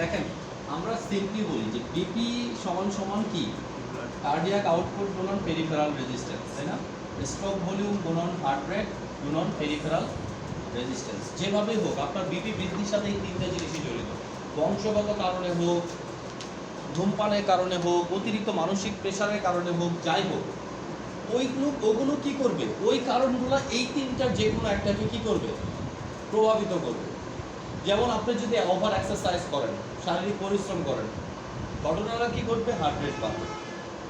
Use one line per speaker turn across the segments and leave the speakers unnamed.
দেখেন আমরা সিম্পলি বলি যে বিপি সমান সমান কি কার্ডিয়াক আউটপুট গুণন পেরিফেরাল রেজিস্ট্যান্স, তাই না? স্ট্রোক ভলিউম গুণন হার্ট রেট গুণন পেরিফেরাল রেজিস্ট্যান্স। যেভাবেই হোক আপনার বিপি বৃদ্ধির সাথে এই তিনটা জিনিসই জড়িত। বংশগত কারণে হোক, ধূমপানের কারণে হোক, অতিরিক্ত মানসিক প্রেশারের কারণে হোক, যাই হোক ওগুলো কি করবে, ওই কারণগুলো এই তিনটার যে কোনো একটাকে কি করবে, প্রভাবিত করবে। যেমন আপনি যদি ওভার এক্সারসাইজ করেন, শারীরিক পরিশ্রম করেন, ঘটনাটা কি করবে, হার্ট রেট বাড়বে।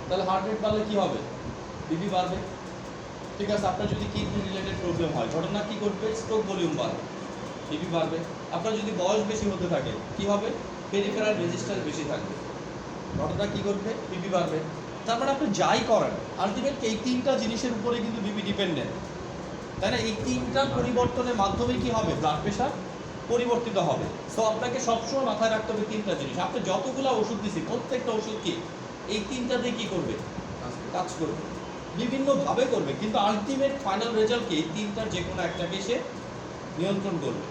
তাহলে হার্ট রেট বাড়লে কি হবে, বিপি বাড়বে। ঠিক আছে, আপনার যদি কিডনি রিলেটেড প্রবলেম হয়, ঘটনা কি করবে, স্ট্রোক ভলিউম বাড়বে, বিপি বাড়বে। আপনার যদি বয়স বেশি হতে থাকে কি হবে, পেরিফেরাল রেজিস্ট্যান্স বেশি থাকবে, ঘটনা কি করবে, বিপি বাড়বে। তার মানে আপনি যাই করেন আলটিমেটলি এই তিনটা জিনিসের উপরে কিন্তু বিপি ডিপেন্ডেন্ট, তাই না? এই তিনটার পরিবর্তনের মাধ্যমে কি হবে, ব্লাড প্রেশার পরিবর্তিত হবে। সো আপনাকে সবসময় মাথায় রাখতে হবে তিনটা জিনিস। আপনি যতগুলো ওষুধ দিচ্ছি প্রত্যেকটা ওষুধ কি এই তিনটা দিয়ে কি করবে, কাজ করবে, বিভিন্নভাবে করবে, কিন্তু আলটিমেট ফাইনাল রেজাল্ট কি, এই তিনটার যে কোনো একটাকে সে নিয়ন্ত্রণ করবে।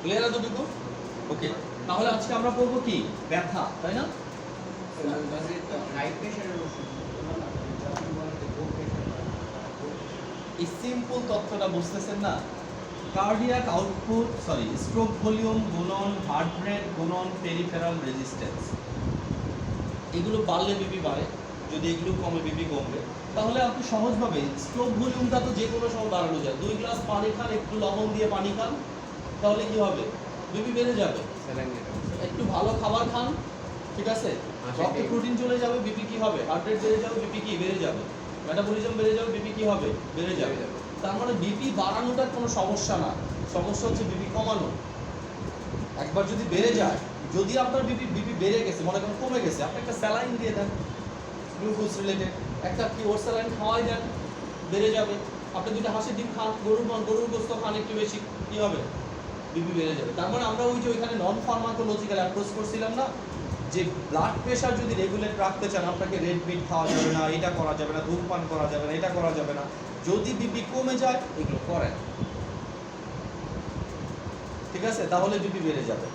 ক্লিয়ার এতটুকু? ওকে, তাহলে আজকে আমরা পড়বো কি, ব্যথা, তাই না? এই সিম্পল তথ্যটা বুঝতেছেন না? কার্ডিয়াক আউটপুট স্ট্রোক ভলিউম গুণন হার্ট রেট গুণন পেরিফেরাল রেজিস্ট্যান্স, এগুলো বাড়লে বিপি বাড়ে, যদি এগুলো কমে বিপি কমবে। তাহলে আপনি সহজভাবে স্ট্রোক ভলিউমটা তো যে কোনো সময় বাড়ানো যায়। 2 গ্লাস পানি খান, একটু লবণ দিয়ে পানি খান, তাহলে কি হবে, বিপি বেড়ে যাবে। একটু ভালো খাবার খান, ঠিক আছে, রক্তে প্রোটিন চলে যাবে, বিপি কি হবে, হার্ট রেট বেড়ে যাবে, বিপি কি বেড়ে যাবে, মেটাবলিজম বেড়ে যাবে, বিপি কি হবে, বেড়ে যাবে। তার মানে বিপি বাড়ানোটা কোনো সমস্যা না, সমস্যা হচ্ছে বিপি কমানো। একবার যদি বেড়ে যায়, যদি আপনার বিপি বেড়ে গেছে, মনে করেন কমে গেছে, আপনি একটা স্যালাইন দিয়ে দেন গ্লুকোজ রিলেটেড, একটা কি ওর স্যালাইন খাওয়াই দেন, বেড়ে যাবে। আপনি দুটো হাঁসের ডিম খান, গরুর গোস্ত খান একটু বেশি, কি হবে, বিপি বেড়ে যাবে। তার মানে আমরা ওই যে ওইখানে নন ফার্মাকোলজিক্যাল অ্যাপ্রোচ করছিলাম না, যে ব্লাড প্রেশার যদি রেগুলেট রাখতে চান, আপনাকে রেড মিট খাওয়া যাবে না, এটা করা যাবে না, ধূমপান করা যাবে না, এটা করা যাবে না। যদি বিপি কমে যায় এগুলো করেন, ঠিক আছে, তাহলে বিপি বেড়ে যাবে।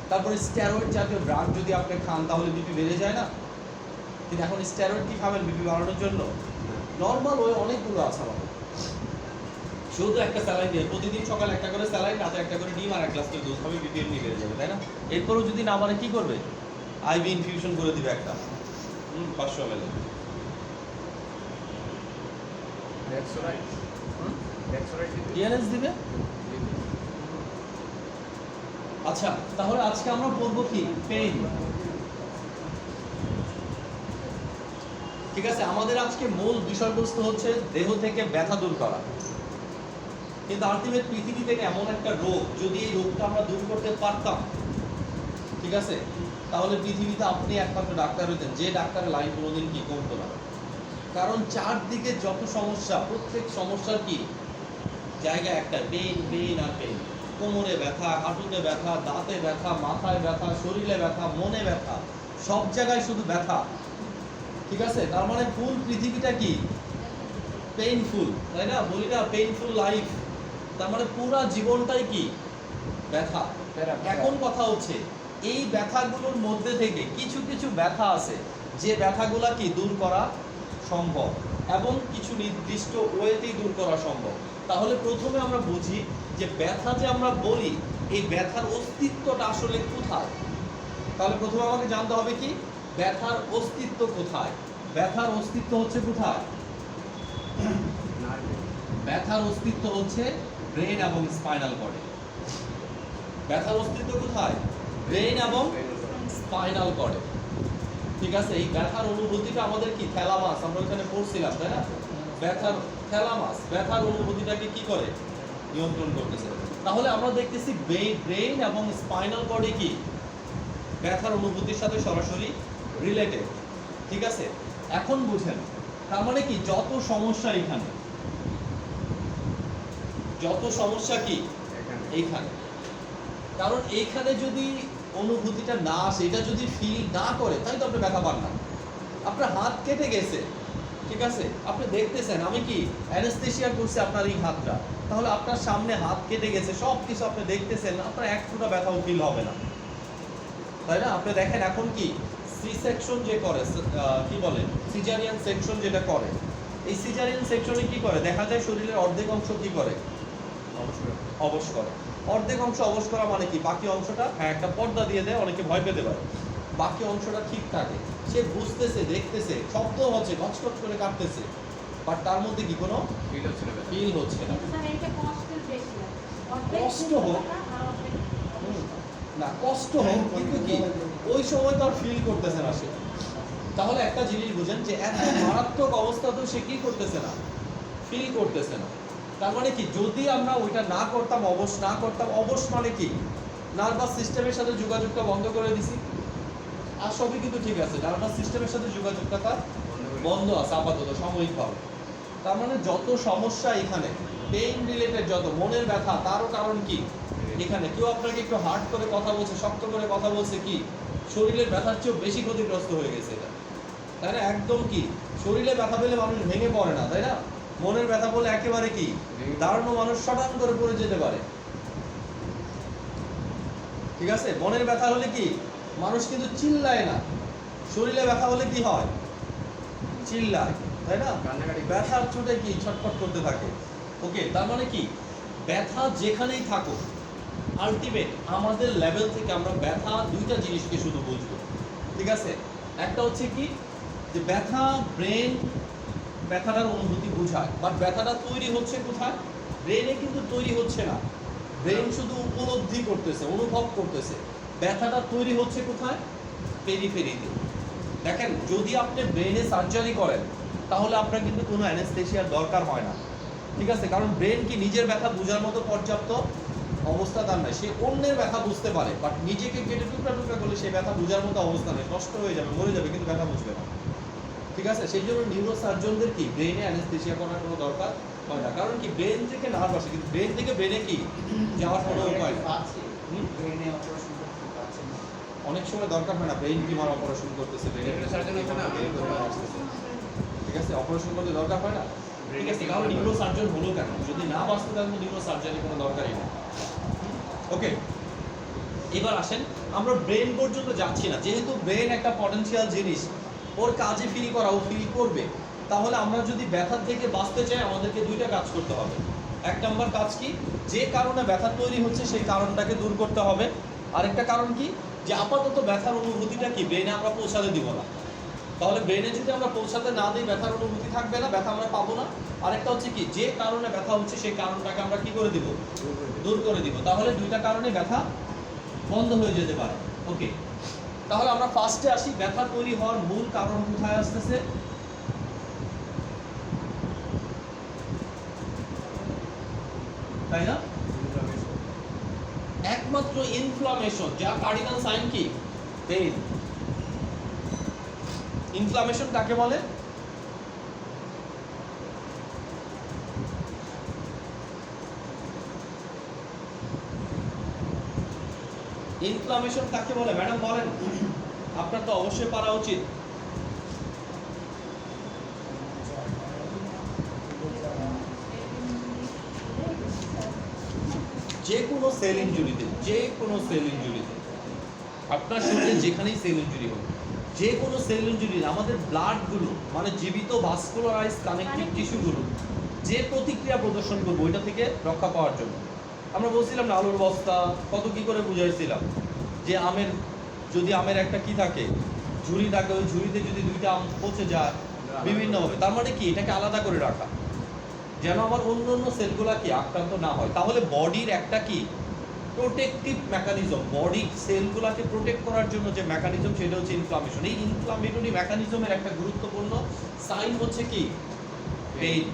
তারপরে স্টেরয়েড জাতীয় ড্রাগ যদি আপনি খান তাহলে বিপি বেড়ে যায় না? কিন্তু এখন স্টেরয়েড কি খাবেন বিপি বাড়ানোর জন্য? নর্মাল ওই অনেকগুলো আছে আমাদের, শুধু একটা স্যালাইন দিয়ে প্রতিদিন সকালে একটা করে স্যালাইন, রাতে একটা করে ডিম আর এক গ্লাস করে দুধ খাবে, বিপি এমনি বেড়ে যাবে, তাই না? এরপরও যদি না বাড়ে কি করবে, আইভি ইনফিউশন করে দিবে একটা 500 ml। ডিএনএস দিবে। আচ্ছা, তাহলে আজকে আমরা পড়বো কি, পেইন। ঠিক আছে, আমাদের আজকে মূল বিষয়বস্তু হচ্ছে দেহ থেকে ব্যথা দূর করা। কিন্তু আলটিমেট পৃথিবী থেকে এমন একটা রোগ, যদি এই রোগটা আমরা দূর করতে পারতাম, ঠিক আছে, তাহলে পৃথিবীতে আপনি একমাত্র ডাক্তার হইতেন, যে ডাক্তারের লাইন কোনোদিন কি করতো না। কারণ চারদিকে যত সমস্যা, প্রত্যেক সমস্যার কি জায়গা একটা, পেইন, পেইন আর পেইন। কোমরে ব্যথা, হাঁটুতে ব্যথা, দাঁতে ব্যথা, মাথায় ব্যথা, শরীরে ব্যথা, মনে ব্যথা, সব জায়গায় শুধু ব্যথা। ঠিক আছে, তার মানে ফুল পৃথিবীটা কি পেইনফুল, তাই না? বলি না পেইনফুল লাইফ, তার মানে পুরো জীবনটাই কি ব্যথা। এখন কথা হচ্ছে এই ব্যথাগুলোর মধ্যে থেকে কিছু কিছু ব্যথা আছে যে ব্যথাগুলা কি দূর করা সম্ভব, এবং কিছু নির্দিষ্ট ওয়েতেই দূর করা সম্ভব। তাহলে প্রথমে আমরা বুঝি যে ব্যথা যে আমরা বলি, এই ব্যথার অস্তিত্বটা আসলে কোথায়। তাহলে প্রথমে আমাকে জানতে হবে কি, ব্যথার অস্তিত্ব কোথায়। ব্যথার অস্তিত্ব হচ্ছে কোথায়, ব্যথার অস্তিত্ব হচ্ছে ব্রেন এবং স্পাইনাল কর্ডে। ব্যথার অস্তিত্ব কোথায়, ব্রেন এবং স্পাইনাল কর্ডে। ঠিক আছে, এই ব্যথার অনুভূতিটা আমাদের কি থ্যালামাস, আমরা ওখানে পড়ছিলাম, তাই না? ব্যথার থ্যালামাস ব্যথার অনুভূতিটাকে কি করে, নিয়ন্ত্রণ করতেছে। তাহলে আমরা দেখতেছি ব্রেন এবং স্পাইনাল কর্ডে কি ব্যথার অনুভূতির সাথে সরাসরি রিলেটেড। ঠিক আছে, এখন বুঝেন, তার মানে কি যত সমস্যা এখানে, যত সমস্যা কি এইখানে। কারণ এইখানে যদি অনুভূতিটা না আসে, এটা যদি ফিল না করে, তাই তো আপনি ব্যথা পান না। আপনার হাত কেটে গেছে, ঠিক আছে, আপনি দেখতেছেন আমি কি অ্যানেস্থেশিয়া করছি আপনার এই হাতটা, তাহলে আপনার সামনে হাত কেটে গেছে, সব কিছু আপনি দেখতেছেন, আপনার এক ফোঁটা ব্যথাও ফিল হবে না, তাই না? আপনি দেখেন এখন কি সি সেকশন যে করে, কি বলে সিজারিয়ান সেকশন যেটা করে, এই সিজারিয়ান সেকশনে কি করে দেখা যায় শরীরের অর্ধেক অংশ কি করে, অবশ করে। অর্ধেক অংশ অবশ করা মানে কি, বাকি অংশটা হ্যাঁ একটা পর্দা দিয়ে দেয়, অনেকে ভয় পেতে পারে, বাকি অংশটা ঠিক থাকে, সে বুঝতেছে, দেখতেছে, শব্দ হচ্ছে, কচকচ করে কাটতেছে, বাট তার মধ্যে কি কোনো ফিল হচ্ছে না। কষ্ট হোক না, কষ্ট হোক, কিন্তু কি ওই সময় তো আর ফিল করতেছে না সে। তাহলে একটা জিনিস বুঝেন যে এত মারাত্মক অবস্থাতেও সে কি করতেছে না, ফিল করতেছে না। তার মানে কি যদি আমরা ওইটা না করতাম, অবশ না করতাম, অবশ মানে কি নার্ভাস সিস্টেমের সাথে যোগাযোগটা বন্ধ করে দিছি, আর সবই কিন্তু ঠিক আছে, নার্ভাস সিস্টেমের সাথে যোগাযোগটা তার বন্ধ আছে আপাতত সাময়িকভাবে। তার মানে যত সমস্যা এখানে পেইন রিলেটেড, যত মনের ব্যথা, তারও কারণ কি এখানে। কেউ আপনাকে একটু হার্ড করে কথা বলছে, শক্ত করে কথা বলছে, কি শরীরের ব্যথার চেয়েও বেশি ক্ষতিগ্রস্ত হয়ে গেছে এটা, তাই না? একদম কি শরীরে ব্যথা পেলে মানুষ ভেঙে পড়ে না, তাই না? মনের ব্যথা বলে একেবারে কি দাঁড়ানো মানুষ শটান করে পড়ে যেতে পারে, ঠিক আছে? মনের ব্যথা হলে কি মানুষ কিন্তু চিল্লায় না, শরীরে ব্যথা হলে কি হয়, চিল্লায়, তাই না? ব্যথার চোটে কি ছটফট করতে থাকে। ওকে, তার মানে কি ব্যথা যেখানেই থাকুক, আলটিমেট আমাদের লেভেল থেকে আমরা ব্যথা দুইটা জিনিসকে শুধু বুঝবো, ঠিক আছে? একটা হচ্ছে কি যে ব্যথা ব্রেন ব্যথাটার অনুভূতি বোঝায়, বাট ব্যথাটা তৈরি হচ্ছে কোথায়, ব্রেনে কিন্তু তৈরি হচ্ছে না, ব্রেন শুধু উপলব্ধি করতেছে, অনুভব করতেছে। ব্যথাটা তৈরি হচ্ছে কোথায়, পেরিফেরিতে। দেখেন যদি আপনি ব্রেনে সার্জারি করেন তাহলে আপনার কিন্তু কোনো অ্যানেস্থেশিয়ার দরকার হয় না, ঠিক আছে? কারণ ব্রেন কি নিজের ব্যথা বোঝার মতো পর্যাপ্ত অবস্থা তার নাই, সে অন্যের ব্যথা বুঝতে পারে, বাট নিজেকে কেটে টুকরা টুকরা করলে সেই ব্যথা বোঝার মতো অবস্থা নেই, নষ্ট হয়ে যাবে, মরে যাবে, কিন্তু ব্যথা বুঝবে না, ঠিক আছে? সেই জন্য নিউরো সার্জনদের কি ব্রেনে অ্যানেস্থেশিয়া করার কোনো দরকার হয় না, কারণ কি ব্রেন থেকে নার্ভ আসে, কিন্তু ব্রেন থেকে ব্রেনে কি যাওয়ার কোনো উপায় নেই। অনেক সময় দরকার হয় না, ব্রেন টিউমার অপারেশন করতেছে, ঠিক আছে, অপারেশন করতে দরকার হয় না, ঠিক আছে? কারণ নিউরো সার্জন হলো কেন, যদি না বাঁচতে তাহলে নিউরো সার্জারির কোনো দরকারই নেই। ওকে, এবার আসেন আমরা ব্রেন পর্যন্ত যাচ্ছি না, যেহেতু ব্রেন একটা পটেনশিয়াল জিনিস, ওর কাজে ফিল করা, ও ফিল করবে। তাহলে আমরা যদি ব্যথার থেকে বাঁচতে চাই আমাদেরকে দুইটা কাজ করতে হবে। এক নম্বর কাজ কি, যে কারণে ব্যথা তৈরি হচ্ছে সেই কারণটাকে দূর করতে হবে। আরেকটা কারণ কি, যে আপাতত ব্যথার অনুভূতিটা কি ব্রেনে আমরা পৌঁছাতে দিব না, তাহলে ব্রেনে যদি আমরা পৌঁছাতে না দিই ব্যথার অনুভূতি থাকবে না, ব্যথা আমরা পাবো না। আরেকটা হচ্ছে কি, যে কারণে ব্যথা হচ্ছে সেই কারণটাকে আমরা কি করে দিব, দূর করে দিব, তাহলে দুইটা কারণে ব্যথা বন্ধ হয়ে যেতে পারে। ওকে, তাহলে আমরা ফার্স্টে আসি, ব্যথা তৈরি হওয়ার মূল কারণ কোথায় আসতেছে, তাই না? একমাত্র ইনফ্লামেশন, যা কার্ডিনাল সাইন কি পেইন। ইনফ্লামেশন কাকে বলে, ইনফ্লামেশন কাকে বলে ম্যাডাম বলেন, আপনার তো অবশ্যই পারা উচিত। যে কোনো সেল ইনজুরিতে, যে কোনো সেল ইনজুরিতে, আপনার শরীরে যেখানেই সেল ইনজুরি হোক, যে কোনো সেল ইনজুরি, আমাদের ব্লাডগুলো মানে জীবিত ভাস্কুলারাইজ কানেকটিভ টিস্যুগুলো যে প্রতিক্রিয়া প্রদর্শন করবো ওইটা থেকে রক্ষা পাওয়ার জন্য। আমরা বলছিলাম না আলুর বস্তা কত কি করে বুঝাইছিলাম, যে আমের যদি আমের একটা কি থাকে ঝুড়ি থাকে, ওই ঝুড়িতে যদি দুইটা আম পচে যায় বিভিন্নভাবে, তার মানে কি এটাকে আলাদা করে রাখা যেন আমার অন্য অন্য সেলগুলা কি আক্রান্ত না হয়। তাহলে বডির একটা কি প্রোটেক্টিভ মেকানিজম, বডি সেলগুলোকে প্রোটেক্ট করার জন্য যে মেকানিজম, সেটা হচ্ছে ইনফ্লামেশন। এই ইনফ্লামেটরি মেকানিজমের একটা গুরুত্বপূর্ণ সাইন হচ্ছে কি পেইন।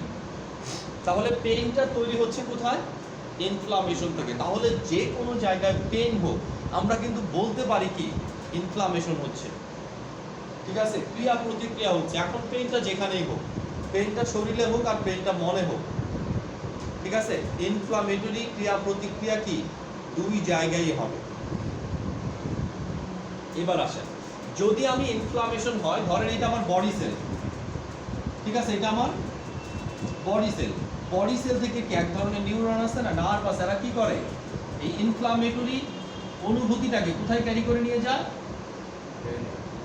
তাহলে পেইনটা তৈরি হচ্ছে কোথায়, ইনফ্লামেশন থেকে। তাহলে যে কোনো জায়গায় পেইন হোক আমরা কিন্তু বলতে পারি কি ইনফ্লামেশন হচ্ছে, ঠিক আছে? ক্রিয়া প্রতিক্রিয়া হচ্ছে। এখন পেইনটা যেখানেই হোক, পেইনটা শরীরে হোক আর পেইনটা মনে হোক, ঠিক আছে, ইনফ্লামেটরি ক্রিয়া প্রতিক্রিয়া কি দুই জায়গায় হবে। এবার আসেন, যদি আমি ইনফ্লামেশন হয়, ধরেন এটা আমার বডি সেল, ঠিক আছে, এটা আমার বডি সেল, বডি সেল থেকে কি এক ধরনের নিউরন আছে না, নার্ভাস, এরা কি করে এই ইনফ্লামেটরি অনুভূতিটাকে কোথায় ক্যারি করে নিয়ে যায়?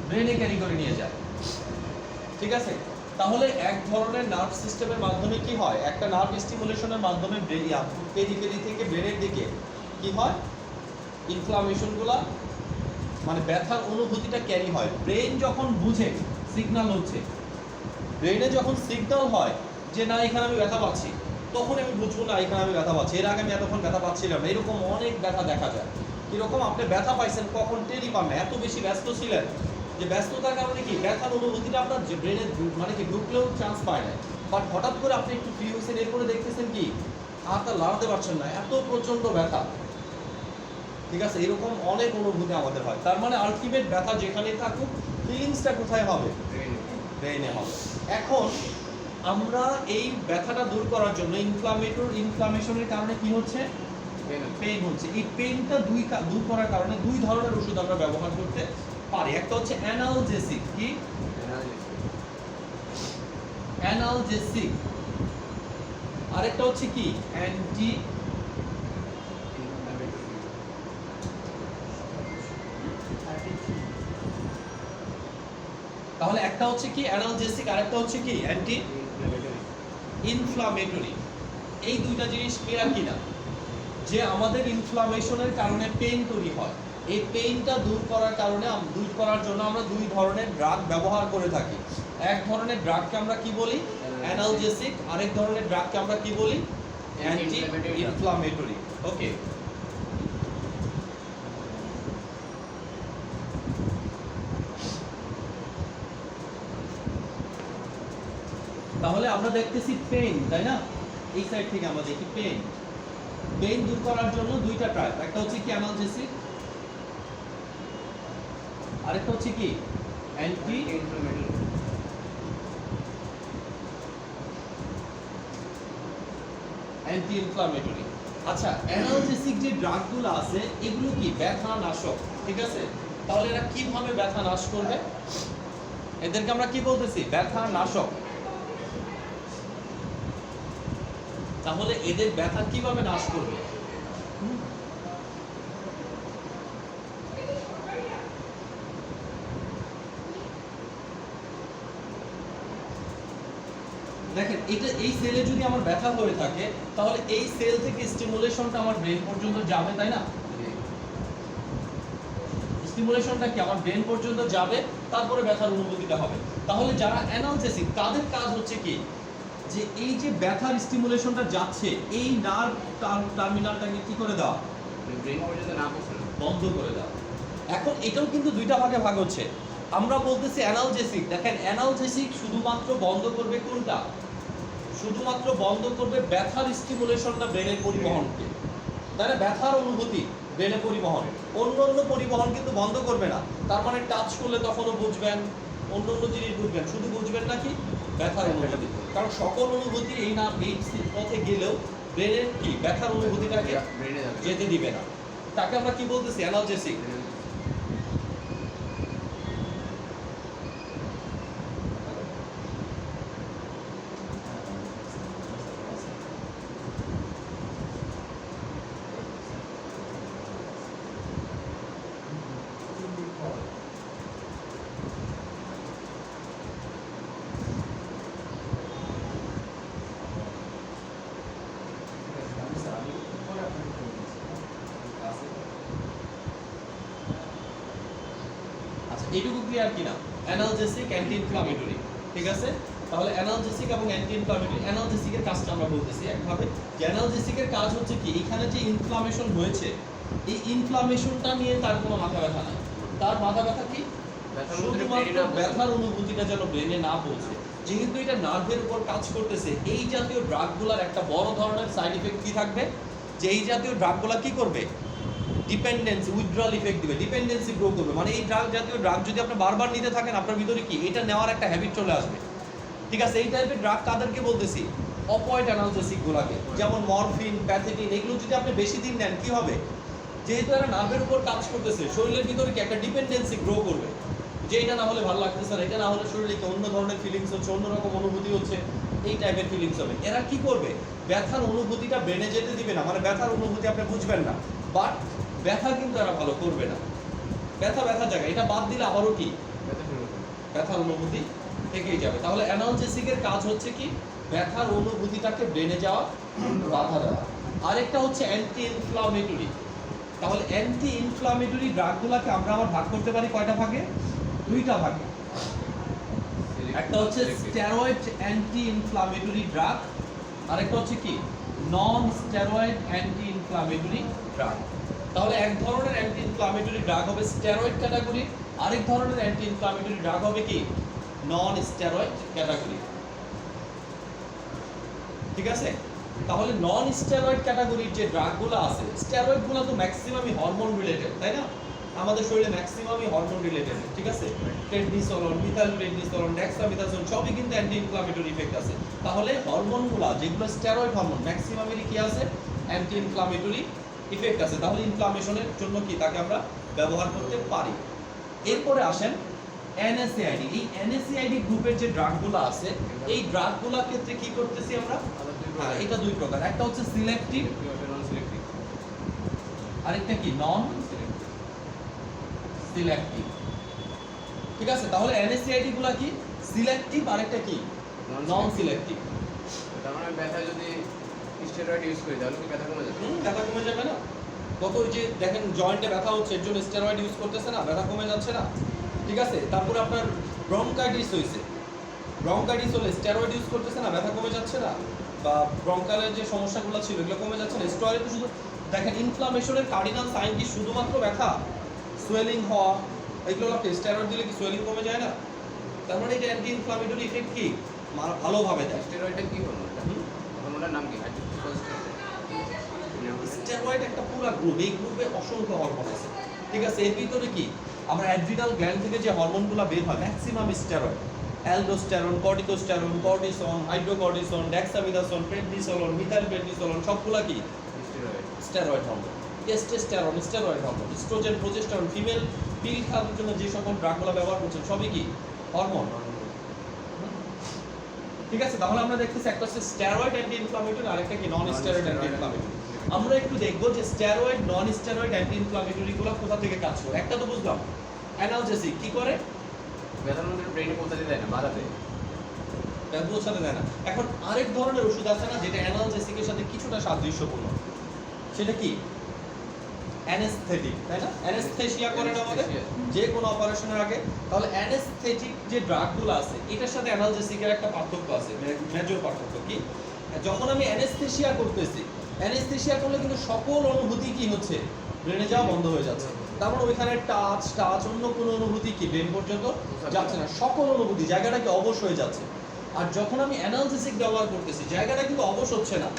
ব্রেনে ক্যারি করে নিয়ে যায়। ঠিক আছে, তাহলে এক ধরনের নার্ভ সিস্টেমের মাধ্যমে কি হয়, একটা নার্ভ স্টিমুলেশনের মাধ্যমে পেরিফেরি থেকে ব্রেনের দিকে কি হয়, ইনফ্লামেশনগুলো মানে ব্যথার অনুভূতিটা ক্যারি হয়। ব্রেন যখন বুঝে সিগন্যাল হচ্ছে, ব্রেনে যখন সিগন্যাল হয় যে না এখানে আমি ব্যথা পাচ্ছি, তখন আমি বুঝবো না এখানে আমি ব্যথা পাচ্ছি, এর আগে আমি এতক্ষণ ব্যথা পাচ্ছিলাম না। এরকম অনেক ব্যথা দেখা যায়। কিরকম আপনি ব্যথা পাইছেন কখন টেরই পান না, এত বেশি ব্যস্ত ছিলেন যে ব্যস্ততার কারণে কি ব্যথার অনুভূতিটা আপনার যে ব্রেনে মানে কি ঢুকলেও চান্স পায় না। বাট হঠাৎ করে আপনি একটু ফ্রি হয়েছেন, এরপরে দেখতেছেন কি হাতটা লড়াতে পারছেন না, এত প্রচন্ড ব্যথা। ঠিক আছে, এরকম অনেক অনুভূতি আমাদের হয়। তার মানে আলটিমেট ব্যথা যেখানেই থাকুক, ফিলিংসটা কোথায় হবে? ব্রেনে হবে। এখন আমরা এই ব্যথাটা দূর করার জন্য ইনফ্লামেশনের কারণে কি হচ্ছে? পেইন হচ্ছে। এই পেইনটা দূর করার কারণে দুই ধরনের ওষুধ আমরা ব্যবহার করতে পারি। একটা হচ্ছে অ্যানালজেসিক। কি অ্যানালজেসিক? আরেকটা হচ্ছে কি অ্যান্টি তাহলে একটা হচ্ছে কি অ্যানালজেসিক, আরেকটা হচ্ছে কি অ্যান্টি ইনফ্লামেটরি। এই দুইটা জিনিস ক্লিয়ার কিনা যে আমাদের ইনফ্লামেশনের কারণে পেইন তৈরি হয়, এই পেইনটা দূর করার কারণে দূর করার জন্য আমরা দুই ধরনের ড্রাগ ব্যবহার করে থাকি। এক ধরনের ড্রাগকে আমরা কি বলি? অ্যানালজেসিক। আরেক ধরনের ড্রাগকে আমরা কি বলি? Anti inflammatory. ওকে, তাহলে আমরা দেখতেছি পেইন, তাই না? এই সাইড থেকে আমরা দেখি পেইন। পেইন দূর করার জন্য দুইটা ট্রাইব, একটা হচ্ছে কি অ্যানালজেসিক, আরেকটা হচ্ছে কি অ্যান্টি ইনফ্লামেটরি। আচ্ছা, অ্যানালজেসিক যে ড্রাগগুলো আছে এগুলো কি ব্যথা নাশক, ঠিক আছে? তাহলে এরা কিভাবে ব্যথা নাশ করবে? এদেরকে আমরা কি বলতেছি? ব্যথা নাশক। তাহলে এদের ব্যথা কিভাবে নাশ করবে? দেখেন, এটা এই সেলে যদি আমার ব্যথা হয়ে থাকে তাহলে এই সেল থেকে স্টিমুলেশনটা আমার ব্রেন পর্যন্ত যাবে, তাই না? স্টিমুলেশনটা কি আমার ব্রেন পর্যন্ত যাবে, তারপরে ব্যথার অনুভূতিটা হবে। তাহলে যারা অ্যানালজেসিক তাদের কাজ হচ্ছে কি যে এই যে ব্যথার স্টিমুলেশনটা যাচ্ছে এই নার্ভ টার্মিনালটাকে কি করে দেওয়া? ব্রেন পর্যন্ত না পৌঁছানো, বন্ধ করে দেওয়া। এখন এটাও কিন্তু দুইটা ভাগে ভাগ হচ্ছে। আমরা বলতেছি অ্যানালজেসিক। দেখেন, অ্যানালজেসিক শুধুমাত্র বন্ধ করবে কোনটা? শুধুমাত্র বন্ধ করবে ব্যথার স্টিমুলেশনটা ব্রেনের পরিবহনকে, তাই না? ব্যথার অনুভূতি ব্রেনে পরিবহন, অন্য অন্য পরিবহন কিন্তু বন্ধ করবে না। তার মানে টাচ করলে তখনও বুঝবেন, অন্য অন্য জিনিস বুঝবেন, শুধু বুঝবেন না কি ব্যথার অনুভূতি। কারণ সকল অনুভূতি এই না এই পথে গেলেও ব্রেনের কি ব্যথার অনুভূতিটাকে যেতে দিবে না। তাকে আমরা কি বলতেছি? অ্যানালজেসিক। এইটুকু ক্লিয়ার কিনা? অ্যানালজেসিক, অ্যান্টি ইনফ্লামেটরি, ঠিক আছে? তাহলে অ্যানালজেসিক এবং অ্যান্টি ইনফ্লামেটরি। অ্যানালজেসিকের কাজটা আমরা বলতেছি একভাবে যে অ্যানালজেসিকের কাজ হচ্ছে কি এখানে যে ইনফ্লামেশন হয়েছে এই ইনফ্লামেশনটা নিয়ে তার কোনো মাথা ব্যথা নাই। তার মাথা ব্যথা কি? শুধুমাত্র ব্যথার অনুভূতিটা যেন ব্রেনে না পৌঁছে। যেহেতু এটা নার্ভের উপর কাজ করতেছে, এই জাতীয় ড্রাগগুলোর একটা বড় ধরনের সাইড ইফেক্ট কি থাকবে? যে এই জাতীয় ড্রাগগুলো কি করবে? ডিপেন্ডেন্সি, উইথড্রয়াল ইফেক্ট দিবে, ডিপেন্ডেন্সি গ্রো করবে। মানে এই জাতীয় ড্রাগ যদি আপনি বারবার নিতে থাকেন আপনার ভিতরে কি এটা নেওয়ার একটা হ্যাবিট চলে আসবে। ঠিক আছে, এই টাইপের ড্রাগ কাদেরকে বলতেছি? অপয়েড অ্যানালজেসিকগুলোকে, যেমন মরফিন, প্যাথেটিন। এগুলো যদি আপনি বেশি দিন নেন কি হবে? যেহেতু এরা নার্ভের উপর কাজ করতেছে, শরীরের ভিতরে কি একটা ডিপেন্ডেন্সি গ্রো করবে যে এটা না হলে ভালো লাগতেছে না, এটা না হলে শরীরে কি অন্য ধরনের ফিলিংস হচ্ছে, অন্যরকম অনুভূতি হচ্ছে। এই টাইপের ফিলিংস হবে। এরা কি করবে, ব্যথার অনুভূতিটা বেড়ে যেতে দিবে না, মানে ব্যথার অনুভূতি আপনি বুঝবেন না, বাট ব্যথা কিন্তু এরা ভালো করবে না। ব্যথা জায়গা, এটা বাদ দিলে আবারও কি ব্যথার অনুভূতি থেকেই যাবে। তাহলে অ্যানালজেসিকের কাজ হচ্ছে কি, ব্যথার অনুভূতিটাকে বেড়ে যাওয়া, বাধা দেওয়া। আরেকটা হচ্ছে অ্যান্টি ইনফ্লামেটরি। তাহলে অ্যান্টি ইনফ্লামেটরি ড্রাগগুলোকে আমরা আবার ভাগ করতে পারি কয়টা ভাগে, দুইটা ভাগে। একটা হচ্ছে স্টেরয়েড অ্যান্টি ইনফ্লামেটরি ড্রাগ, আরেকটা হচ্ছে কি নন স্টেরয়েড অ্যান্টি ইনফ্লামেটরি ড্রাগ। তাহলে এক ধরনের অ্যান্টি ইনফ্লামেটরি ড্রাগ হবে স্টেরয়েড ক্যাটাগরি, আরেক ধরনের অ্যান্টি ইনফ্লামেটরি ড্রাগ হবে কি নন স্টেরয়েড ক্যাটাগরি। ঠিক আছে, তাহলে নন স্টেরয়েড ক্যাটাগরির যে ড্রাগগুলো আছে, স্টেরয়েডগুলো তো ম্যাক্সিমামই হরমোন রিলেটেড, তাই না? আমাদের শরীরে ম্যাক্সিমামই হরমোন রিলেটেড, ঠিক আছে? প্রেডনিসোলন, মিথাইলপ্রেডনিসোলন, ডেক্সামিথাসোন সবই কিন্তু অ্যান্টি ইনফ্লামেটরি ইফেক্ট আছে। তাহলে হরমোনগুলো যেগুলো স্টেরয়েড হরমোন ম্যাক্সিমামেরই কি আছে, অ্যান্টি ইনফ্লামেটরি ইফেক্ট আছে। তাহলে ইনফ্লামেশনের জন্য কি তাকে আমরা ব্যবহার করতে পারি। এরপরে আসেন এনএসএআইডি। এই এনএসএআইডি গ্রুপের যে ড্রাগগুলো আছে, এই ড্রাগগুলোর ক্ষেত্রে কি করতেছি আমরা, এটা দুই প্রকার, একটা হচ্ছে সিলেক্টিভ, আরেকটা কি নন সিলেক্টিভ। ঠিক আছে, তাহলে এনএসএআইডি গুলা কি সিলেক্টিভ, আরেকটা কি নন সিলেক্টিভ।
তার মানে ব্যথা যদি স্টেরয়েড ইউজ করি তাহলে কি ব্যথা কমে যাবে?
ব্যথা কমে যাবে না। কত ওই যে দেখেন জয়েন্টে ব্যথা হচ্ছে, এর জন্য স্টেরয়েড ইউজ করতেছে না, ব্যথা কমে যাচ্ছে না। ঠিক আছে, তারপরে আপনার ব্রঙ্কাইটিস হইছে, ব্রঙ্কাইটিস হলে স্টেরয়েড ইউজ করতেছে না, ব্যথা কমে যাচ্ছে না, বা ব্রঙ্কালের যে সমস্যাগুলো ছিল এগুলো কমে যাচ্ছে না। স্টেরয়েড তো শুধু দেখেন ইনফ্লামেশনের কার্ডিনাল সাইন কি শুধুমাত্র ব্যথা, সোয়েলিং হওয়া, এগুলো স্টেরয়েড দিলে কি সোয়েলিং কমে যায় না? তার মানে এটা অ্যান্টি ইনফ্লামেটরি ইফেক্ট কি ভালোভাবে দেয়।
স্টেরয়েডটা কি হরমোন? এটা হরমোনের নাম কি?
স্টেরয়েড একটা পুরো গ্রুপ, এই গ্রুপে অসংখ্য হরমোন আছে। ঠিক আছে, এর ভিতরে কি আমরা অ্যাড্রিনাল গ্ল্যান্ড থেকে যে হরমোনগুলো বের হয় maximum steroid, aldosterone, corticosterone, cortisone, hydrocortisone, dexamethasone, prednisolone, methylprednisolone সবগুলা কি steroid hormone. Testosterone steroid hormone, oestrogen, progesterone, female pill খাওয়ার জন্য যে সকল ড্রাগগুলো ব্যবহার করছেন সবই কি হরমোন। ঠিক আছে, তাহলে আমরা দেখতেছি একটা হচ্ছে স্টেরয়েড অ্যান্টি ইনফ্লামেটরি, আরেকটা কি নন স্টেরয়েড অ্যান্টি ইনফ্লামেটরি। আমরা একটু দেখবো যে স্টেরয়েড নন স্টেরয়েড অ্যান্টি ইনফ্লামেটরি গুলো কোথা থেকে কাজ করে। একটা তো বুঝলাম অ্যানালজেসিক কি করে,
ব্যথার মধ্যে ব্রেইনে পৌঁছাতে দেয় না, বাধা দেয়,
ব্যথা পৌঁছাতে দেয় না। এখন আরেক ধরনের ওষুধ আছে না যেটা অ্যানালজেসিকের সাথে কিছুটা সাদৃশ্যপূর্ণ, সেটা কি অ্যানেস্থেটিক, তাই না? অ্যানেস্থেসিয়া করেন আমাদের যে কোনো অপারেশনের আগে। তাহলে অ্যানেস্থেটিক যে ড্রাগগুলো আছে এটার সাথে অ্যানালজেসিকের একটা পার্থক্য আছে, মেজর পার্থক্য কি, যখন আমি অ্যানেস্থেসিয়া করতেছি, অ্যানেস্থেসিয়া করলে কিন্তু সকল অনুভূতি কি হচ্ছে, ব্রেনে যাওয়া বন্ধ হয়ে যাচ্ছে। তার মানে ওইখানে টাচ অন্য কোনো অনুভূতি কি ব্রেন পর্যন্ত যাচ্ছে না, সকল অনুভূতি জায়গাটা কি অবশ হয়ে যাচ্ছে। আর যখন আমি অ্যানালজেসিক ব্যবহার করতেছি জায়গাটা কিন্তু অবশ হচ্ছে না,